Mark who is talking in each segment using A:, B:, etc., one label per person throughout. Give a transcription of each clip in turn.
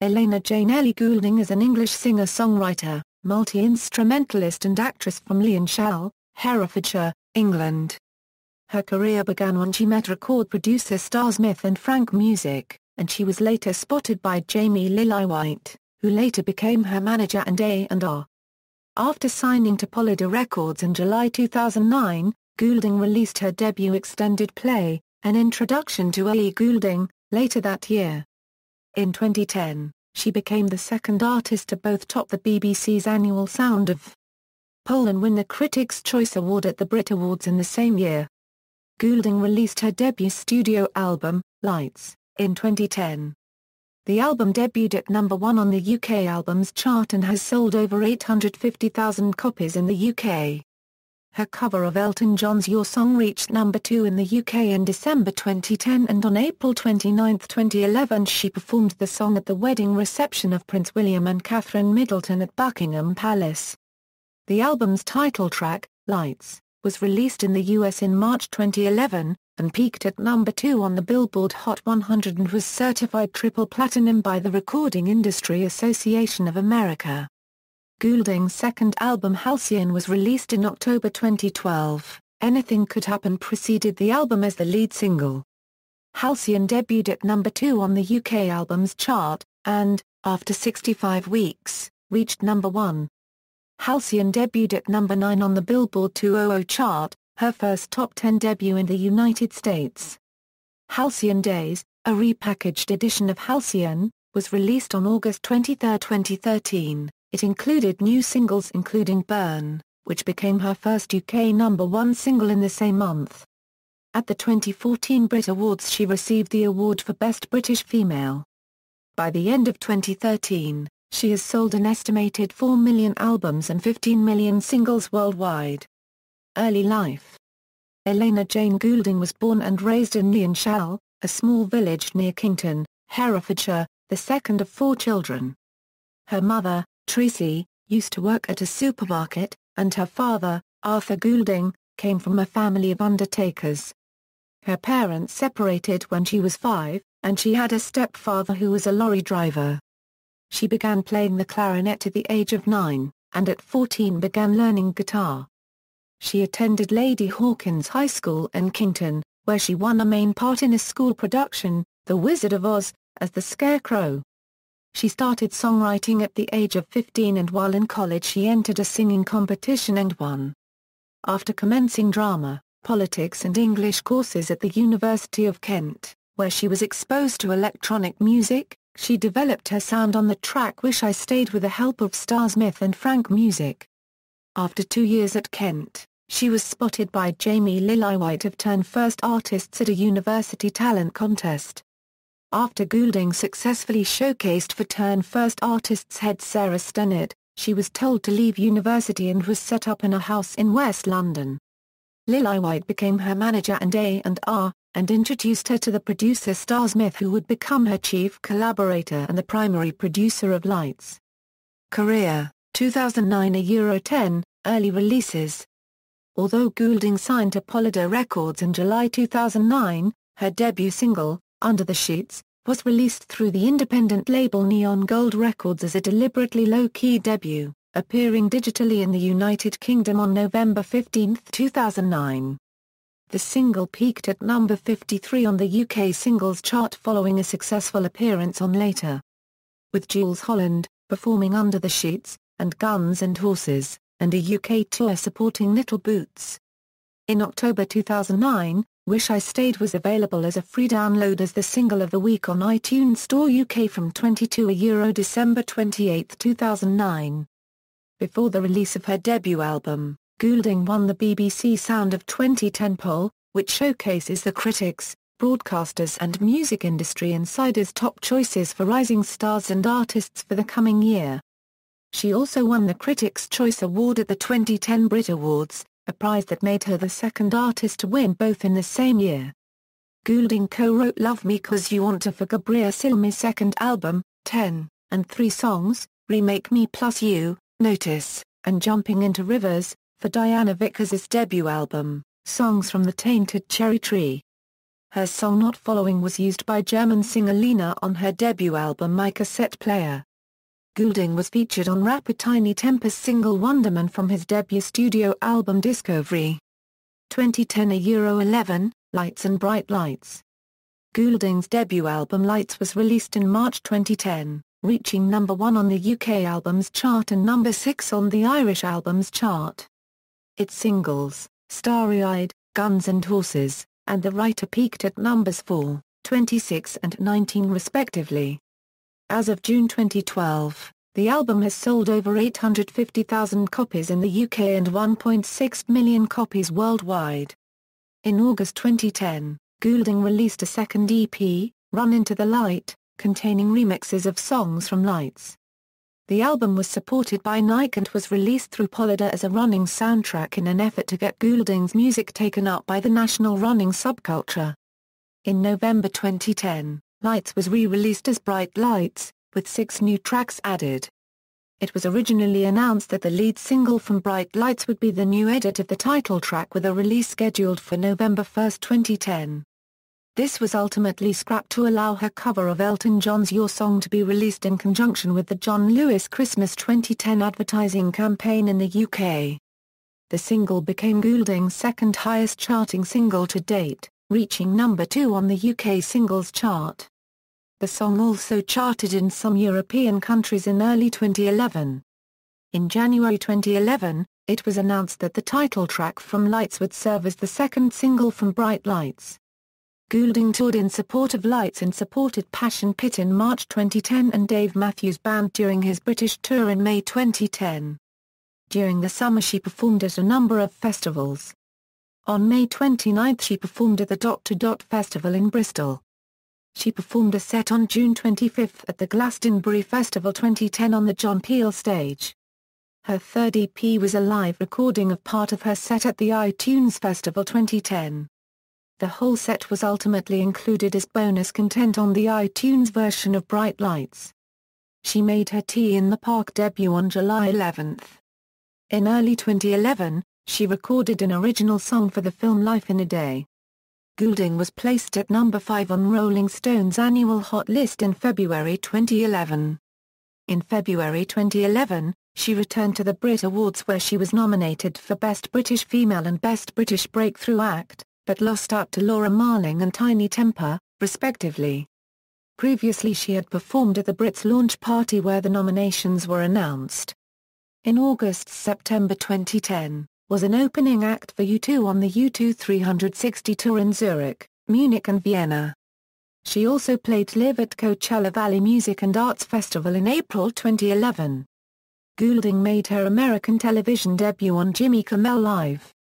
A: Elena Jane. Ellie Goulding is an English singer-songwriter, multi-instrumentalist and actress from Lyonshall, Herefordshire, England. Her career began when she met record producer Starsmith and Frankmusik, and she was later spotted by Jamie Lillywhite, who later became her manager and A&R. After signing to Polydor Records in July 2009, Goulding released her debut extended play, An Introduction to Ellie Goulding, later that year. In 2010, she became the second artist to both top the BBC's annual Sound of poll and win the Critics' Choice Award at the Brit Awards in the same year. Goulding released her debut studio album, Lights, in 2010. The album debuted at #1 on the UK Albums Chart and has sold over 850,000 copies in the UK. Her cover of Elton John's Your Song reached #2 in the UK in December 2010, and on April 29, 2011 she performed the song at the wedding reception of Prince William and Catherine Middleton at Buckingham Palace. The album's title track, Lights, was released in the US in March 2011, and peaked at #2 on the Billboard Hot 100 and was certified triple platinum by the Recording Industry Association of America. Goulding's second album Halcyon was released in October 2012. Anything Could Happen preceded the album as the lead single. Halcyon debuted at #2 on the UK Albums Chart, and, after 65 weeks, reached #1. Halcyon debuted at #9 on the Billboard 200 chart, her first top 10 debut in the United States. Halcyon Days, a repackaged edition of Halcyon, was released on August 23, 2013. It included new singles including Burn, which became her first UK #1 single in the same month. At the 2014 Brit Awards she received the award for Best British Female. By the end of 2013, she has sold an estimated 4 million albums and 15 million singles worldwide. Early life. Elena Jane Goulding was born and raised in Lyonshall, a small village near Kington, Herefordshire, the second of 4 children. Her mother, Tracy, used to work at a supermarket, and her father, Arthur Goulding, came from a family of undertakers. Her parents separated when she was 5, and she had a stepfather who was a lorry driver. She began playing the clarinet at the age of 9, and at 14 began learning guitar. She attended Lady Hawkins High School in Kington, where she won a main part in a school production, The Wizard of Oz, as the Scarecrow. She started songwriting at the age of 15, and while in college she entered a singing competition and won. After commencing drama, politics and English courses at the University of Kent, where she was exposed to electronic music, she developed her sound on the track Wish I Stayed with the help of Starsmith and Frankmusik. After 2 years at Kent, she was spotted by Jamie Lillywhite of Turn First Artists at a university talent contest. After Goulding successfully showcased for Turn First Artists head Sarah Stennett, she was told to leave university and was set up in a house in West London. Lillywhite became her manager and A&R, and introduced her to the producer Starsmith, who would become her chief collaborator and the primary producer of Lights. Career, 2009 €10, early releases. Although Goulding signed to Polydor Records in July 2009, her debut single, Under the Sheets, was released through the independent label Neon Gold Records as a deliberately low-key debut, appearing digitally in the United Kingdom on November 15, 2009. The single peaked at number 53 on the UK Singles Chart following a successful appearance on Later, with Jools Holland, performing Under the Sheets, and Guns and Horses, and a UK tour supporting Little Boots. In October 2009, Wish I Stayed was available as a free download as the single of the week on iTunes Store UK from €22 December 28, 2009. Before the release of her debut album, Goulding won the BBC Sound of 2010 poll, which showcases the critics, broadcasters and music industry insiders' top choices for rising stars and artists for the coming year. She also won the Critics' Choice Award at the 2010 Brit Awards, a prize that made her the second artist to win both in the same year. Goulding co-wrote Love Me 'Cause You Want to for Gabrielle Cilmi's second album, 10, and 3 songs, Remake Me Plus You, Notice, and Jumping Into Rivers, for Diana Vickers's debut album, Songs from the Tainted Cherry Tree. Her song Not Following was used by German singer Lena on her debut album My Cassette Player. Goulding was featured on rapper Tiny Temper's single Wonderman from his debut studio album Discovery. 2010 €11, Lights and Bright Lights. Goulding's debut album Lights was released in March 2010, reaching number 1 on the UK Albums Chart and number 6 on the Irish Albums Chart. Its singles, Starry-Eyed, Guns and Horses, and The Writer peaked at numbers 4, 26 and 19 respectively. As of June 2012, the album has sold over 850,000 copies in the UK and 1.6 million copies worldwide. In August 2010, Goulding released a second EP, Run Into the Light, containing remixes of songs from Lights. The album was supported by Nike and was released through Polydor as a running soundtrack in an effort to get Goulding's music taken up by the national running subculture. In November 2010, Lights was re-released as Bright Lights, with 6 new tracks added. It was originally announced that the lead single from Bright Lights would be the new edit of the title track with a release scheduled for November 1, 2010. This was ultimately scrapped to allow her cover of Elton John's Your Song to be released in conjunction with the John Lewis Christmas 2010 advertising campaign in the UK. The single became Goulding's second highest charting single to date, reaching number 2 on the UK singles chart. The song also charted in some European countries in early 2011. In January 2011, it was announced that the title track from Lights would serve as the second single from Bright Lights. Goulding toured in support of Lights and supported Passion Pit in March 2010 and Dave Matthews Band during his British tour in May 2010. During the summer she performed at a number of festivals. On May 29 she performed at the Dot Festival in Bristol. She performed a set on June 25 at the Glastonbury Festival 2010 on the John Peel stage. Her third EP was a live recording of part of her set at the iTunes Festival 2010. The whole set was ultimately included as bonus content on the iTunes version of Bright Lights. She made her Tea in the Park debut on July 11. In early 2011, she recorded an original song for the film Life in a Day. Goulding was placed at number 5 on Rolling Stone's annual Hot list in February 2011. In February 2011, she returned to the Brit Awards where she was nominated for Best British Female and Best British Breakthrough Act, but lost out to Laura Marling and Tiny Temper, respectively. Previously she had performed at the Brits launch party where the nominations were announced. In August-September 2010, was an opening act for U2 on the U2 360 tour in Zurich, Munich and Vienna. She also played live at Coachella Valley Music and Arts Festival in April 2011. Goulding made her American television debut on Jimmy Kimmel Live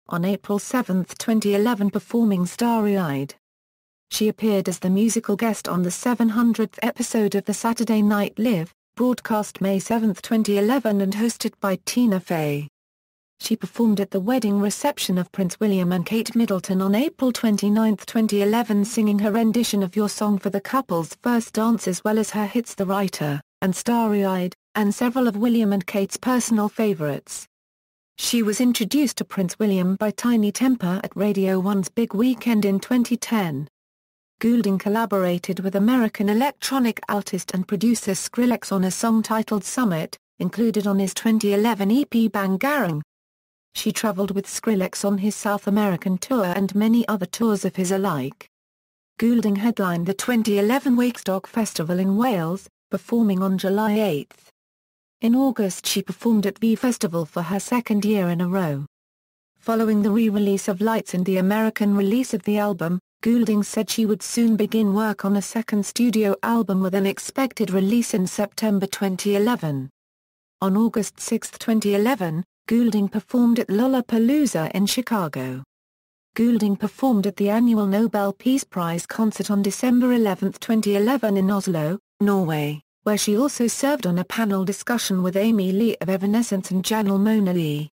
A: on April 7, 2011 performing Starry-Eyed. She appeared as the musical guest on the 700th episode of the Saturday Night Live, broadcast May 7, 2011 and hosted by Tina Fey. She performed at the wedding reception of Prince William and Kate Middleton on April 29, 2011 singing her rendition of Your Song for the couple's first dance as well as her hits The Writer, and Starry-Eyed, and several of William and Kate's personal favorites. She was introduced to Prince William by Tiny Temper at Radio 1's Big Weekend in 2010. Goulding collaborated with American electronic artist and producer Skrillex on a song titled Summit, included on his 2011 EP Bangarang. She traveled with Skrillex on his South American tour and many other tours of his alike. Goulding headlined the 2011 Wakestock Festival in Wales, performing on July 8. In August she performed at V Festival for her second year in a row. Following the re-release of Lights and the American release of the album, Goulding said she would soon begin work on a second studio album with an expected release in September 2011. On August 6, 2011, Goulding performed at Lollapalooza in Chicago. Goulding performed at the annual Nobel Peace Prize concert on December 11, 2011 in Oslo, Norway, where she also served on a panel discussion with Amy Lee of Evanescence and Janelle Monáe Lee.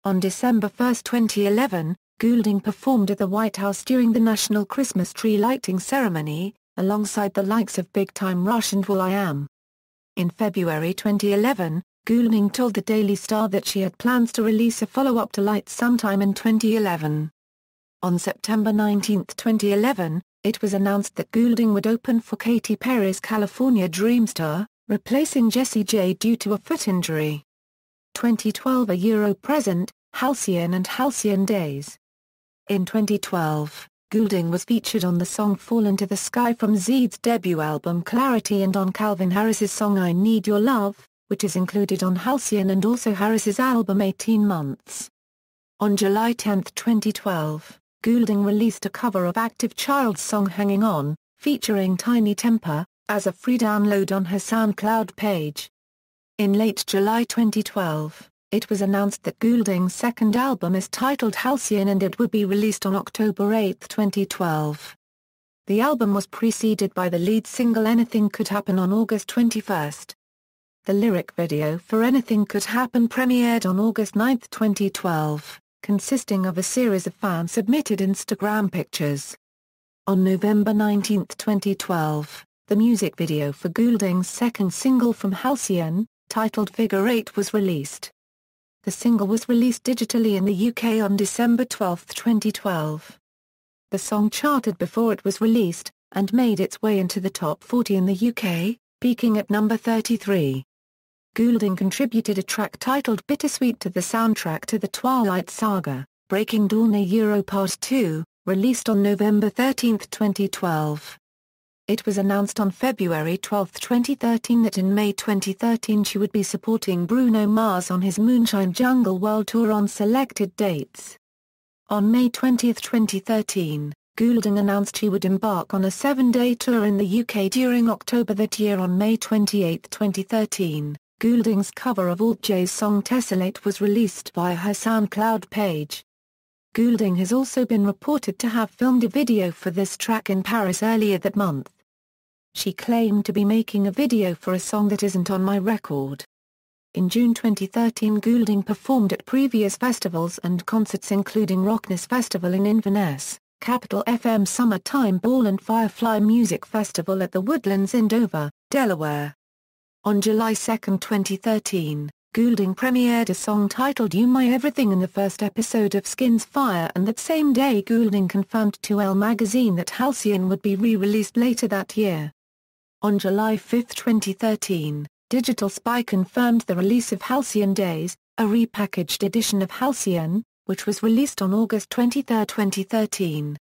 A: On December 1, 2011, Goulding performed at the White House during the National Christmas Tree Lighting Ceremony, alongside the likes of Big Time Rush and will.i.am. In February 2011, Goulding told the Daily Star that she had plans to release a follow-up to Lights sometime in 2011. On September 19, 2011, it was announced that Goulding would open for Katy Perry's California Dreamstar, replacing Jessie J due to a foot injury. 2012 A Euro-present, Halcyon and Halcyon Days. In 2012, Goulding was featured on the song Fall Into the Sky from Zed's debut album Clarity and on Calvin Harris's song I Need Your Love, which is included on Halcyon and also Harris's album 18 Months. On July 10, 2012, Goulding released a cover of Active Child's song Hanging On, featuring Tiny Temper, as a free download on her SoundCloud page. In late July 2012, it was announced that Goulding's second album is titled Halcyon and it would be released on October 8, 2012. The album was preceded by the lead single Anything Could Happen on August 21. The lyric video for Anything Could Happen premiered on August 9, 2012, consisting of a series of fan-submitted Instagram pictures. On November 19, 2012, the music video for Goulding's second single from Halcyon, titled Figure 8 was released. The single was released digitally in the UK on December 12, 2012. The song charted before it was released, and made its way into the top 40 in the UK, peaking at number 33. Goulding contributed a track titled Bittersweet to the soundtrack to the Twilight Saga, Breaking Dawn A Euro Part 2, released on November 13, 2012. It was announced on February 12, 2013 that in May 2013 she would be supporting Bruno Mars on his Moonshine Jungle World Tour on selected dates. On May 20, 2013, Goulding announced she would embark on a 7-day tour in the UK during October that year. On May 28, 2013. Goulding's cover of Alt J's song Tessellate was released via her SoundCloud page. Goulding has also been reported to have filmed a video for this track in Paris earlier that month. She claimed to be making a video for a song that isn't on my record. In June 2013 Goulding performed at previous festivals and concerts including Rockness Festival in Inverness, Capital FM Summertime Ball and Firefly Music Festival at the Woodlands in Dover, Delaware. On July 2, 2013, Goulding premiered a song titled You My Everything in the first episode of Skin's Fire, and that same day Goulding confirmed to Elle magazine that Halcyon would be re-released later that year. On July 5, 2013, Digital Spy confirmed the release of Halcyon Days, a repackaged edition of Halcyon, which was released on August 23, 2013.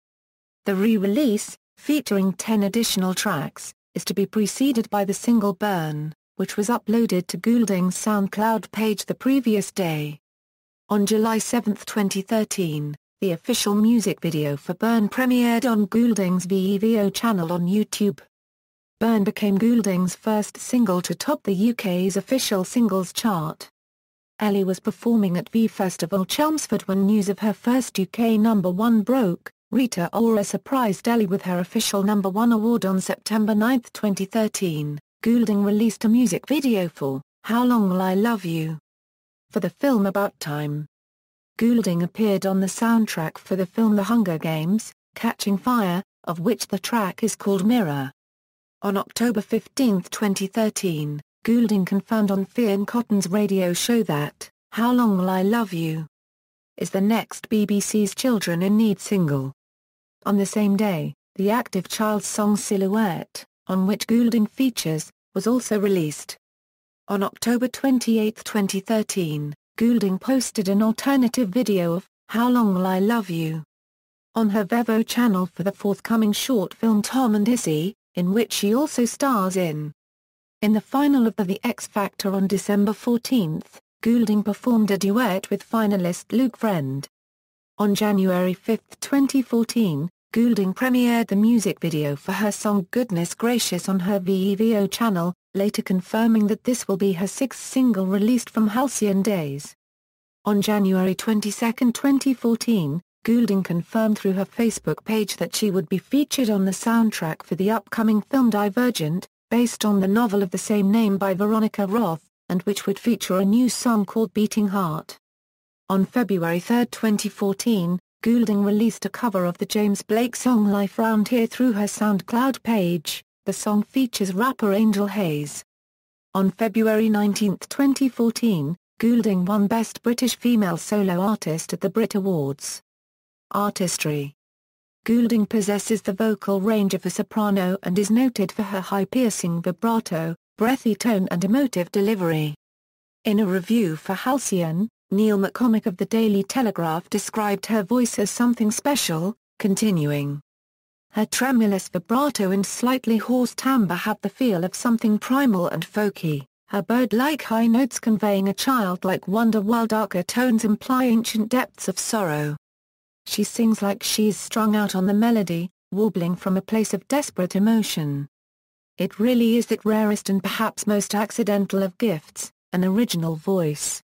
A: The re-release, featuring 10 additional tracks, is to be preceded by the single Burn, which was uploaded to Goulding's SoundCloud page the previous day. On July 7, 2013, the official music video for Burn premiered on Goulding's VEVO channel on YouTube. Burn became Goulding's first single to top the UK's official singles chart. Ellie was performing at V Festival Chelmsford when news of her first UK #1 broke. Rita Ora surprised Ellie with her official #1 award on September 9, 2013. Goulding released a music video for How Long Will I Love You? For the film About Time. Goulding appeared on the soundtrack for the film The Hunger Games, Catching Fire, of which the track is called Mirror. On October 15, 2013, Goulding confirmed on Fionn Cotton's radio show that How Long Will I Love You is the next BBC's Children in Need single. On the same day, the Active Child's song Silhouette, on which Goulding features, was also released. On October 28, 2013, Goulding posted an alternative video of How Long Will I Love You on her Vevo channel for the forthcoming short film Tom and Issy, in which she also stars in. In the final of The X Factor on December 14, Goulding performed a duet with finalist Luke Friend. On January 5, 2014, Goulding premiered the music video for her song Goodness Gracious on her VEVO channel, later confirming that this will be her sixth single released from Halcyon Days. On January 22, 2014, Goulding confirmed through her Facebook page that she would be featured on the soundtrack for the upcoming film Divergent, based on the novel of the same name by Veronica Roth, and which would feature a new song called Beating Heart. On February 3, 2014, Goulding released a cover of the James Blake song Life Round Here through her SoundCloud page. The song features rapper Angel Hayes. On February 19, 2014, Goulding won Best British Female Solo Artist at the Brit Awards. Artistry. Goulding possesses the vocal range of a soprano and is noted for her high piercing vibrato, breathy tone and emotive delivery. In a review for Halcyon, Neil McCormick of the Daily Telegraph described her voice as something special, continuing, "Her tremulous vibrato and slightly hoarse timbre have the feel of something primal and folky, her bird-like high notes conveying a childlike wonder while darker tones imply ancient depths of sorrow. She sings like she's strung out on the melody, warbling from a place of desperate emotion. It really is that rarest and perhaps most accidental of gifts, an original voice."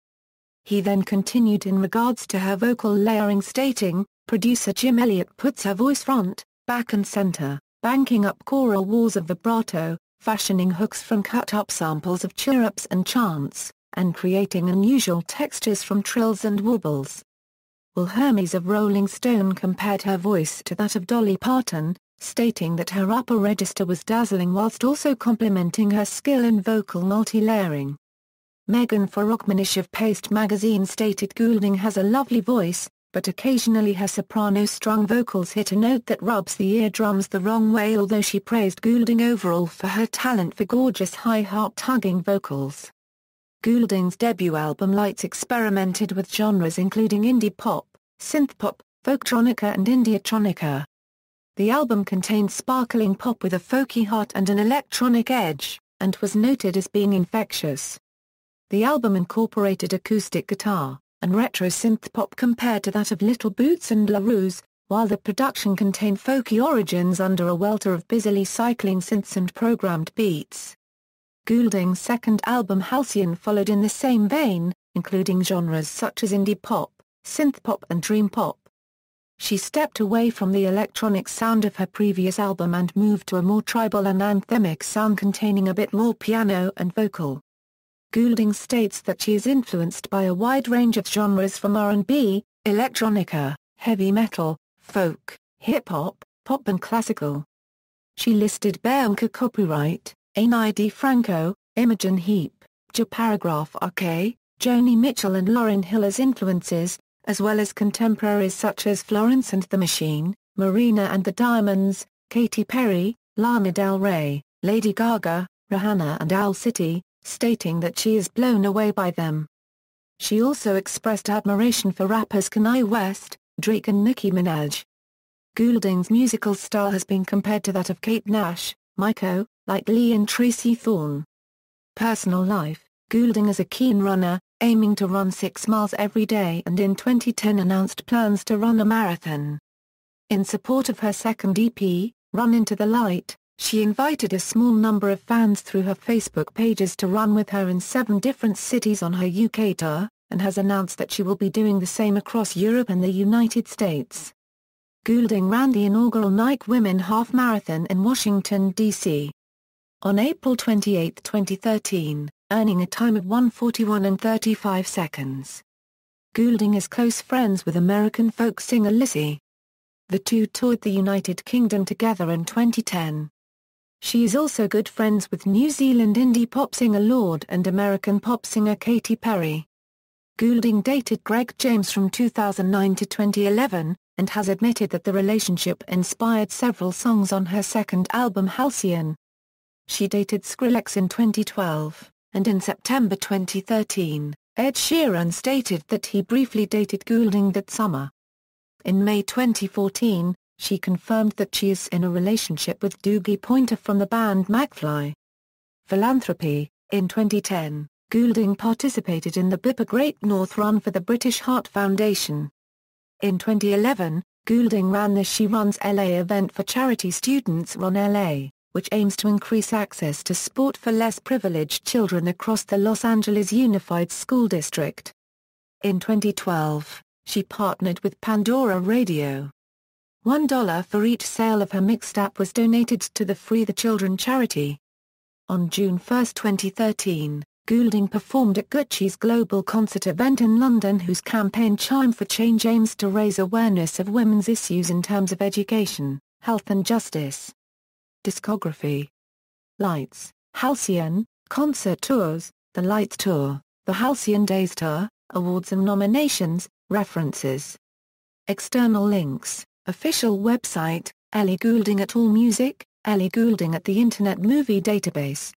A: He then continued in regards to her vocal layering, stating, "Producer Jim Elliott puts her voice front, back and center, banking up choral walls of vibrato, fashioning hooks from cut-up samples of chirrups and chants, and creating unusual textures from trills and warbles." Will Hermes of Rolling Stone compared her voice to that of Dolly Parton, stating that her upper register was dazzling whilst also complimenting her skill in vocal multi-layering. Megan Farrokhmanish of Paste magazine stated Goulding has a lovely voice, but occasionally her soprano-strung vocals hit a note that rubs the eardrums the wrong way, although she praised Goulding overall for her talent for gorgeous high heart-tugging vocals. Goulding's debut album Lights experimented with genres including indie pop, synth-pop, folktronica and indietronica. The album contained sparkling pop with a folky heart and an electronic edge, and was noted as being infectious. The album incorporated acoustic guitar and retro synth-pop compared to that of Little Boots and La Ruse, while the production contained folky origins under a welter of busily cycling synths and programmed beats. Goulding's second album Halcyon followed in the same vein, including genres such as indie pop, synth-pop and dream pop. She stepped away from the electronic sound of her previous album and moved to a more tribal and anthemic sound containing a bit more piano and vocal. Goulding states that she is influenced by a wide range of genres from R&B, electronica, heavy metal, folk, hip-hop, pop and classical. She listed Beamka Copyright, Ani DiFranco, Imogen Heap, Paragraph RK, Joni Mitchell and Lauryn Hill as influences, as well as contemporaries such as Florence and the Machine, Marina and the Diamonds, Katy Perry, Lana Del Rey, Lady Gaga, Rihanna and Owl City, stating that she is blown away by them. She also expressed admiration for rappers Kanye West, Drake and Nicki Minaj. Goulding's musical style has been compared to that of Kate Nash, Myko, Like Lee and Tracy Thorn. Personal life: Goulding is a keen runner, aiming to run 6 miles every day, and in 2010 announced plans to run a marathon. In support of her second EP, Run Into the Light, she invited a small number of fans through her Facebook pages to run with her in 7 different cities on her UK tour, and has announced that she will be doing the same across Europe and the United States. Goulding ran the inaugural Nike Women Half Marathon in Washington, D.C. on April 28, 2013, earning a time of 1:41:35 seconds. Goulding is close friends with American folk singer Lizzie. The two toured the United Kingdom together in 2010. She is also good friends with New Zealand indie pop singer Lorde and American pop singer Katy Perry. Goulding dated Greg James from 2009 to 2011, and has admitted that the relationship inspired several songs on her second album Halcyon. She dated Skrillex in 2012, and in September 2013, Ed Sheeran stated that he briefly dated Goulding that summer. In May 2014, she confirmed that she is in a relationship with Doogie Pointer from the band McFly. Philanthropy: in 2010, Goulding participated in the Bipper Great North Run for the British Heart Foundation. In 2011, Goulding ran the She Runs LA event for charity Students Run LA, which aims to increase access to sport for less privileged children across the Los Angeles Unified School District. In 2012, she partnered with Pandora Radio. $1 for each sale of her mixtape was donated to the Free the Children charity. On June 1, 2013, Goulding performed at Gucci's global concert event in London, whose campaign Chime for Change aims to raise awareness of women's issues in terms of education, health and justice. Discography: Lights, Halcyon, Concert Tours, The Lights Tour, The Halcyon Days Tour, Awards and Nominations, References External links, official website, Ellie Goulding at AllMusic, Ellie Goulding at the Internet Movie Database.